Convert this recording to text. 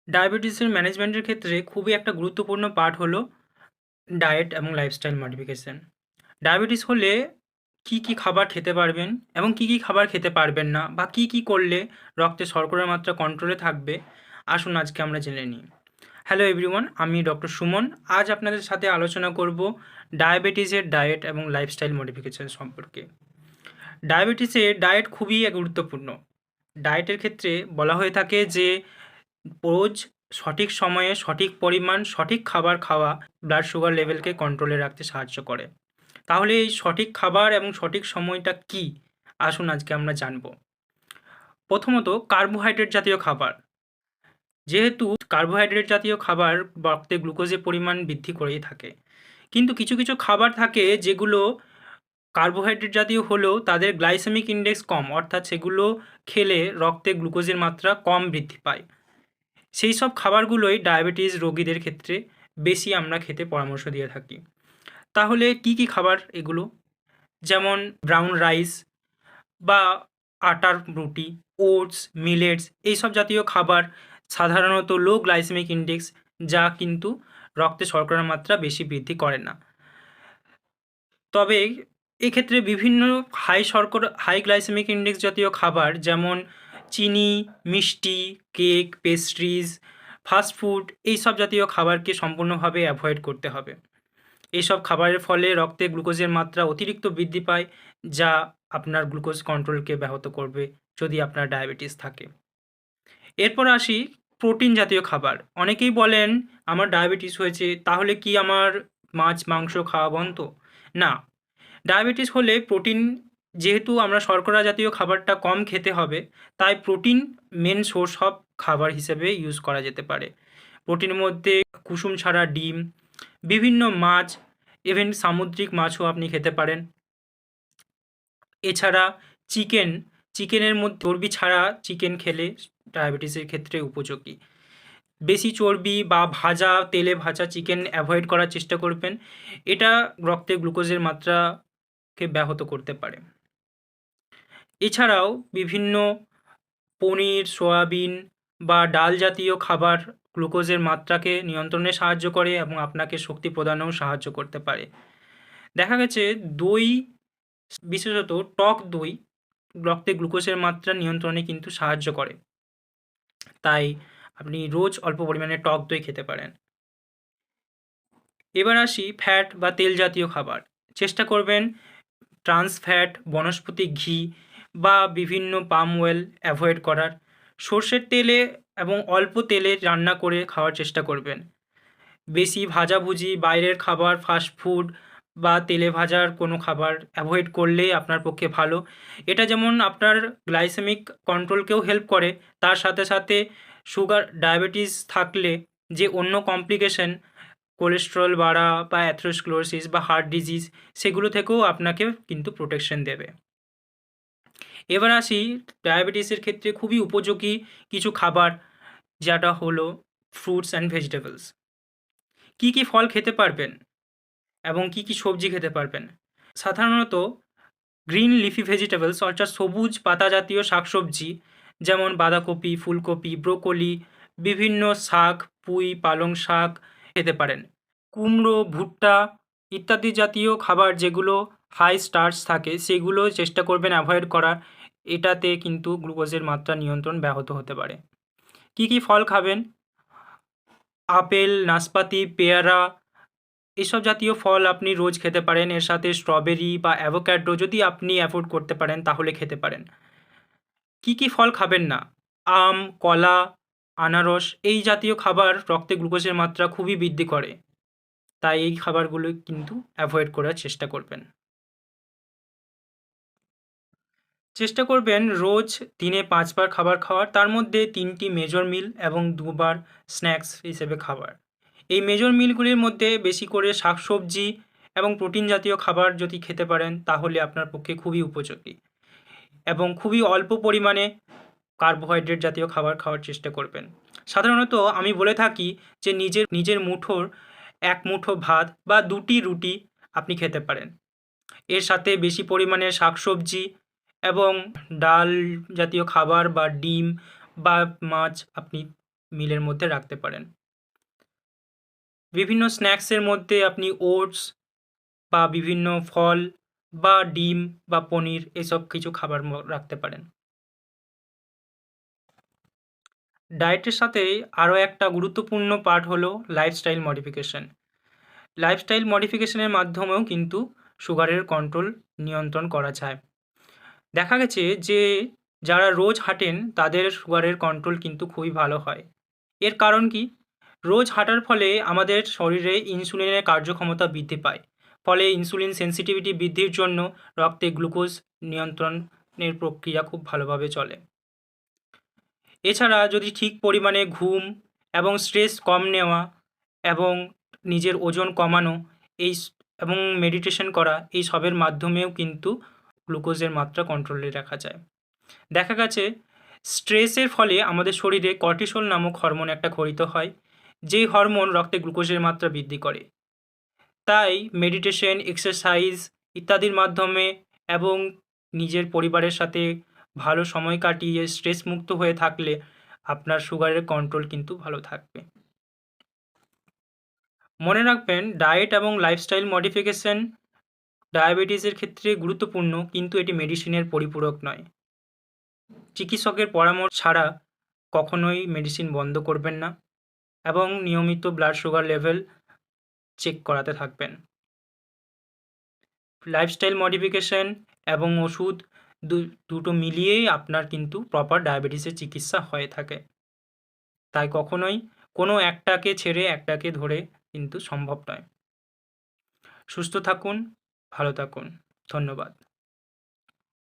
ডায়াবেটিসের ম্যানেজমেন্টের ক্ষেত্রে খুবই একটা গুরুত্বপূর্ণ পার্ট হলো ডায়েট এবং লাইফস্টাইল মডিফিকেশন। ডায়াবেটিস হলে কি খাবার খেতে পারবেন এবং কি খাবার খেতে পারবেন না বা কি করলে রক্তে শর্করার মাত্রা কন্ট্রোলে থাকবে, আসুন আজকে আমরা জেনে নিই। হ্যালো এভরিওয়ান, আমি ডক্টর সুমন। আজ আপনাদের সাথে আলোচনা করব ডায়াবেটিসের ডায়েট এবং লাইফস্টাইল মডিফিকেশন সম্পর্কে। ডায়াবেটিসের ডায়েট খুবই গুরুত্বপূর্ণ। ডায়েটের ক্ষেত্রে বলা হয়ে থাকে যে রোজ সঠিক সময়ে সঠিক পরিমাণ সঠিক খাবার খাওয়া ব্লাড সুগার লেভেলকে কন্ট্রোলে রাখতে সাহায্য করে। তাহলে এই সঠিক খাবার এবং সঠিক সময়টা কি, আসুন আজকে আমরা জানব। প্রথমত, কার্বোহাইড্রেট জাতীয় খাবার। যেহেতু কার্বোহাইড্রেট জাতীয় খাবার রক্তে গ্লুকোজের পরিমাণ বৃদ্ধি করেই থাকে, কিন্তু কিছু খাবার থাকে যেগুলো কার্বোহাইড্রেট জাতীয় হলেও তাদের গ্লাইসেমিক ইন্ডেক্স কম, অর্থাৎ সেগুলো খেলে রক্তে গ্লুকোজের মাত্রা কম বৃদ্ধি পায়। সেই সব খাবারগুলোই ডায়াবেটিস রোগীদের ক্ষেত্রে বেশি আমরা খেতে পরামর্শ দিয়ে থাকি। তাহলে কি খাবার এগুলো? যেমন ব্রাউন রাইস বা আটার রুটি, ওটস, মিলেটস, এইসব জাতীয় খাবার সাধারণত লো গ্লাইসেমিক ইন্ডেক্স, যা কিন্তু রক্তে শর্করার মাত্রা বেশি বৃদ্ধি করে না। তবে এক্ষেত্রে বিভিন্ন হাই গ্লাইসেমিক ইন্ডেক্স জাতীয় খাবার যেমন চিনি, মিষ্টি, কেক, পেস্ট্রিজ, ফাস্ট ফুড, এইসব জাতীয় খাবারকে সম্পূর্ণভাবে অ্যাভয়েড করতে হবে। এইসব খাবারের ফলে রক্তে গ্লুকোজের মাত্রা অতিরিক্ত বৃদ্ধি পায়, যা আপনার গ্লুকোজ কন্ট্রোলকে ব্যাহত করবে যদি আপনার ডায়াবেটিস থাকে। এরপর আসি প্রোটিন জাতীয় খাবার। অনেকেই বলেন আমার ডায়াবেটিস হয়েছে, তাহলে কি আমার মাছ মাংস খাওয়া বন্ধ? না, ডায়াবেটিস হলে প্রোটিন, যেহেতু আমরা শর্করা জাতীয় খাবারটা কম খেতে হবে, তাই প্রোটিন মেন সোর্স অফ খাবার হিসেবে ইউজ করা যেতে পারে। প্রোটিনের মধ্যে কুসুম ছাড়া ডিম, বিভিন্ন মাছ, ইভেন সামুদ্রিক মাছও আপনি খেতে পারেন। এছাড়া চিকেনের মধ্যে চর্বি ছাড়া চিকেন খেলে ডায়াবেটিসের ক্ষেত্রে উপযোগী। বেশি চর্বি বা তেলে ভাজা চিকেন অ্যাভয়েড করার চেষ্টা করবেন। এটা রক্তে গ্লুকোজের মাত্রাকে ব্যাহত করতে পারে। এছাড়াও বিভিন্ন পনির, সয়াবিন বা ডাল জাতীয় খাবার গ্লুকোজের মাত্রাকে নিয়ন্ত্রণে সাহায্য করে এবং আপনাকে শক্তি প্রদানেও সাহায্য করতে পারে। দেখা গেছে দই, বিশেষত টক দই, রক্তে গ্লুকোজের মাত্রা নিয়ন্ত্রণে কিন্তু সাহায্য করে। তাই আপনি রোজ অল্প পরিমাণে টক দই খেতে পারেন। এবার আসি ফ্যাট বা তেল জাতীয় খাবার। চেষ্টা করবেন ট্রান্স ফ্যাট, বনস্পতি ঘি বা বিভিন্ন পাম অয়েল অ্যাভয়েড করার। সর্ষের তেলে এবং অল্প তেলে রান্না করে খাওয়ার চেষ্টা করবেন। বেশি ভাজাভুজি, বাইরের খাবার, ফাস্ট ফুড বা তেলে ভাজার কোনো খাবার অ্যাভয়েড করলেই আপনার পক্ষে ভালো। এটা যেমন আপনার গ্লাইসেমিক কন্ট্রোলকেও হেল্প করে, তার সাথে ডায়াবেটিস থাকলে যে অন্য কমপ্লিকেশন, কোলেস্টেরল বাড়া বা অ্যাথেরোস্ক্লেরোসিস বা হার্ট ডিজিজ, সেগুলো থেকেও আপনাকে কিন্তু প্রোটেকশন দেবে। এবার আসি ডায়াবেটিসের ক্ষেত্রে খুবই উপযোগী কিছু খাবার, যেটা হলো ফ্রুটস অ্যান্ড ভেজিটেবলস। কি ফল খেতে পারবেন এবং কি সবজি খেতে পারবেন? সাধারণত গ্রিন লিফি ভেজিটেবলস, অর্থাৎ সবুজ পাতা জাতীয় শাকসবজি, যেমন বাঁধাকপি, ফুলকপি, ব্রোকলি, বিভিন্ন শাক, পুঁই, পালং শাক খেতে পারেন। কুমড়ো, ভুট্টা ইত্যাদি জাতীয় খাবার যেগুলো হাই স্টার্চ থাকে, সেগুলো চেষ্টা করবেন অ্যাভয়েড করার। এটাতে কিন্তু গ্লুকোজের মাত্রা নিয়ন্ত্রণ ব্যাহত হতে পারে। কি ফল খাবেন? আপেল, নাশপাতি, পেয়ারা, এসব জাতীয় ফল আপনি রোজ খেতে পারেন। এর সাথে স্ট্রবেরি বা অ্যাভোক্যাডো যদি আপনি অ্যাফোর্ড করতে পারেন তাহলে খেতে পারেন। কি ফল খাবেন না? আম, কলা, আনারস, এই জাতীয় খাবার রক্তে গ্লুকোজের মাত্রা খুবই বৃদ্ধি করে, তাই এই খাবারগুলো কিন্তু অ্যাভয়েড করার চেষ্টা করবেন। চেষ্টা করবেন রোজ দিনে 5 বার খাবার খাওয়ার, তার মধ্যে 3টি মেজর মিল এবং 2 বার স্ন্যাক্স হিসেবে খাবার। এই মেজর মিলগুলির মধ্যে বেশি করে শাকসবজি এবং প্রোটিন জাতীয় খাবার যদি খেতে পারেন তাহলে আপনার পক্ষে খুবই উপযোগী, এবং খুবই অল্প পরিমাণে কার্বোহাইড্রেট জাতীয় খাবার খাওয়ার চেষ্টা করবেন। সাধারণত আমি বলে থাকি যে নিজের মুঠোর 1 মুঠো ভাত বা 2টি রুটি আপনি খেতে পারেন। এর সাথে বেশি পরিমাণে শাকসবজি এবং ডাল জাতীয় খাবার বা ডিম বা মাছ আপনি মিলের মধ্যে রাখতে পারেন। বিভিন্ন স্ন্যাক্সের মধ্যে আপনি ওটস বা বিভিন্ন ফল বা ডিম বা পনির এসব কিছু খাবার রাখতে পারেন। ডায়েটের সাথে আরও একটা গুরুত্বপূর্ণ পার্ট হলো লাইফস্টাইল মডিফিকেশন। লাইফস্টাইল মডিফিকেশনের মাধ্যমেও কিন্তু সুগারের কন্ট্রোল নিয়ন্ত্রণ করা যায়। দেখা গেছে যে যারা রোজ হাঁটেন তাদের সুগারের কন্ট্রোল কিন্তু খুবই ভালো হয়। এর কারণ কি? রোজ হাঁটার ফলে আমাদের শরীরে ইনসুলিনের কার্যক্ষমতা বৃদ্ধি পায়। ফলে ইনসুলিন সেনসিটিভিটি বৃদ্ধির জন্য রক্তে গ্লুকোজ নিয়ন্ত্রণের প্রক্রিয়া খুব ভালোভাবে চলে। এছাড়া যদি ঠিক পরিমাণে ঘুম এবং স্ট্রেস কম নেওয়া এবং নিজের ওজন কমানো এবং মেডিটেশন করা এই সবের মাধ্যমেও কিন্তু গ্লুকোজের মাত্রা কন্ট্রোলে রাখা যায়। দেখা গেছে স্ট্রেসের ফলে আমাদের শরীরে কর্টিসল নামক হরমোন একটা ক্ষরিত হয়, যেই হরমোন রক্তে গ্লুকোজের মাত্রা বৃদ্ধি করে। তাই মেডিটেশন, এক্সারসাইজ ইত্যাদির মাধ্যমে এবং নিজের পরিবারের সাথে ভালো সময় কাটিয়ে স্ট্রেস মুক্ত হয়ে থাকলে আপনার সুগারের কন্ট্রোল কিন্তু ভালো থাকবে। মনে রাখবেন, ডায়েট এবং লাইফস্টাইল মডিফিকেশন ডায়াবেটিসের ক্ষেত্রে গুরুত্বপূর্ণ, কিন্তু এটি মেডিসিনের পরিপূরক নয়। চিকিৎসকের পরামর্শ ছাড়া কখনোই মেডিসিন বন্ধ করবেন না এবং নিয়মিত ব্লাড সুগার লেভেল চেক করাতে থাকবেন। লাইফস্টাইল মডিফিকেশন এবং ওষুধ দুটো মিলিয়েই আপনার কিন্তু প্রপার ডায়াবেটিসের চিকিৎসা হয়ে থাকে। তাই কখনোই কোনো একটাকে ছেড়ে একটাকে ধরে কিন্তু সম্ভব নয়। সুস্থ থাকুন, ভালো থাকুন। ধন্যবাদ।